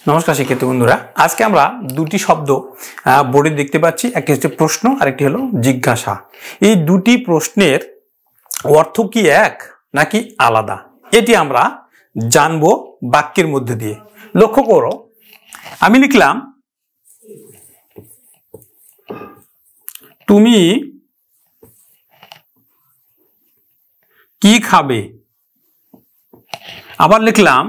নমস্কার শিক্ষার্থী বন্ধুরা, আজকে আমরা দুটি শব্দ বোর্ডে দেখতে পাচ্ছি। একটি হচ্ছে প্রশ্ন আর একটি হলো জিজ্ঞাসা। এই দুটি প্রশ্নের অর্থ কি এক নাকি আলাদা, এটি আমরা জানবো বাক্যের মধ্যে দিয়ে। লক্ষ্য করো, আমি লিখলাম তুমি কি খাবে, আবার লিখলাম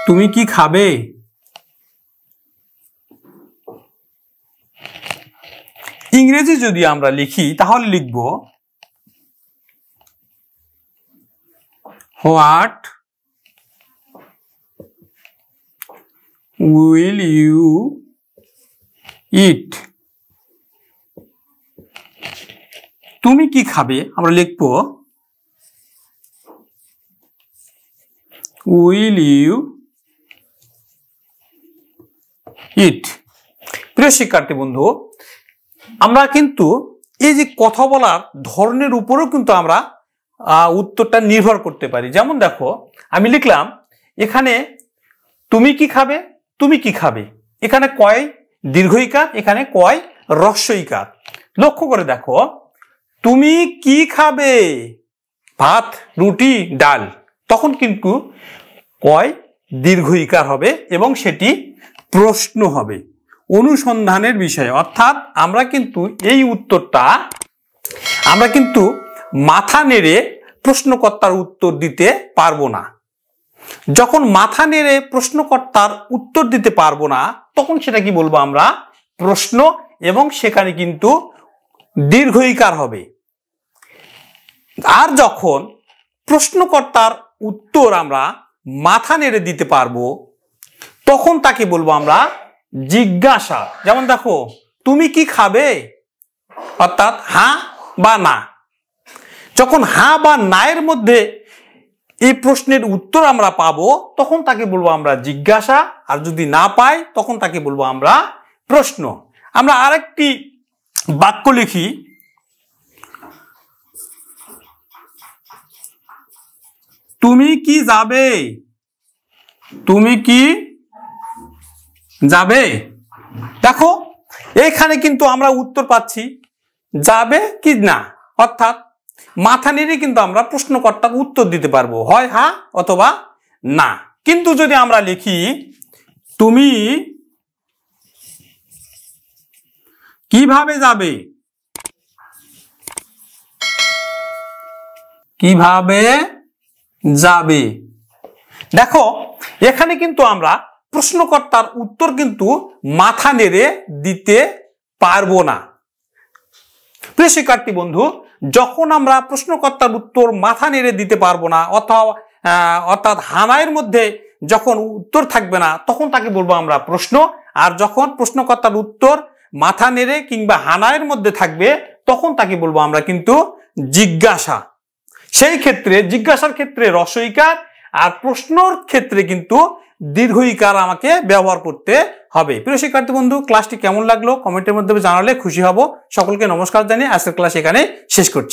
তুমি কি খাবে। ইংরেজি যদি আমরা লিখি তাহলে লিখব হোয়াট উইল ইউ ইট। তুমি কি খাবে আমরা লিখব উইল ইউ ইট। প্রিয় শিক্ষার্থী বন্ধু, আমরা কিন্তু এই যে কথা বলার ধরনের উপরেও কিন্তু আমরা উত্তরটা নির্ভর করতে পারি। যেমন দেখো, আমি লিখলাম এখানে তুমি কি খাবে, তুমি কি খাবে, এখানে কয় দীর্ঘইকার, এখানে কয় হ্রস্বইকার। লক্ষ্য করে দেখো, তুমি কি খাবে, ভাত, রুটি, ডাল, তখন কিন্তু কয় দীর্ঘইকার হবে এবং সেটি প্রশ্ন হবে, অনুসন্ধানের বিষয়। অর্থাৎ আমরা কিন্তু এই উত্তরটা আমরা কিন্তু মাথা নেড়ে প্রশ্নকর্তার উত্তর দিতে পারবো না। যখন মাথা নেড়ে প্রশ্নকর্তার উত্তর দিতে পারবো না, তখন সেটা কি বলবো আমরা প্রশ্ন, এবং সেখানে কিন্তু দীর্ঘইকার হবে। আর যখন প্রশ্নকর্তার উত্তর আমরা মাথা নেড়ে দিতে পারবো, তখন তাকে বলবো আমরা জিজ্ঞাসা। যেমন দেখো, তুমি কি খাবে, অর্থাৎ হ্যাঁ বা না। যখন হ্যাঁ বা না এর মধ্যে এই প্রশ্নের উত্তর আমরা পাবো, তখন তাকে বলবো আমরা জিজ্ঞাসা। আর যদি না পাই, তখন তাকে বলবো আমরা প্রশ্ন। আমরা আরেকটি বাক্য লিখি, তুমি কি যাবে, তুমি কি যাবে। দেখো, এখানে কিন্তু আমরা উত্তর পাচ্ছি যাবে কি না, অর্থাৎ মাথা নেড়ে কিন্তু আমরা প্রশ্নকর্তাকে উত্তর দিতে পারবো, হয় হ্যাঁ অথবা না। কিন্তু যদি আমরা লিখি তুমি কিভাবে যাবে, কিভাবে যাবে, দেখো এখানে কিন্তু আমরা প্রশ্নকর্তার উত্তর কিন্তু মাথা নেড়ে দিতে পারবো না। প্রিয় শিক্ষার্থী বন্ধু, যখন আমরা প্রশ্নকর্তার উত্তর মাথা নেড়ে দিতে পারবো না, অর্থাৎ হানায়ের মধ্যে যখন উত্তর থাকবে না, তখন তাকে বলবো আমরা প্রশ্ন। আর যখন প্রশ্নকর্তার উত্তর মাথা নেড়ে কিংবা হানায়ের মধ্যে থাকবে, তখন তাকে বলবো আমরা কিন্তু জিজ্ঞাসা। সেই ক্ষেত্রে জিজ্ঞাসার ক্ষেত্রে হ্রস্বইকার, আর প্রশ্নর ক্ষেত্রে কিন্তু দীর্ঘইকার আমাকে ব্যবহার করতে হবে। প্রিয় শিক্ষার্থী বন্ধু, ক্লাসটি কেমন লাগলো কমেন্টের মধ্যে জানালে খুশি হব। সকলকে নমস্কার জানিয়ে আজকের ক্লাস এখানে শেষ করছি।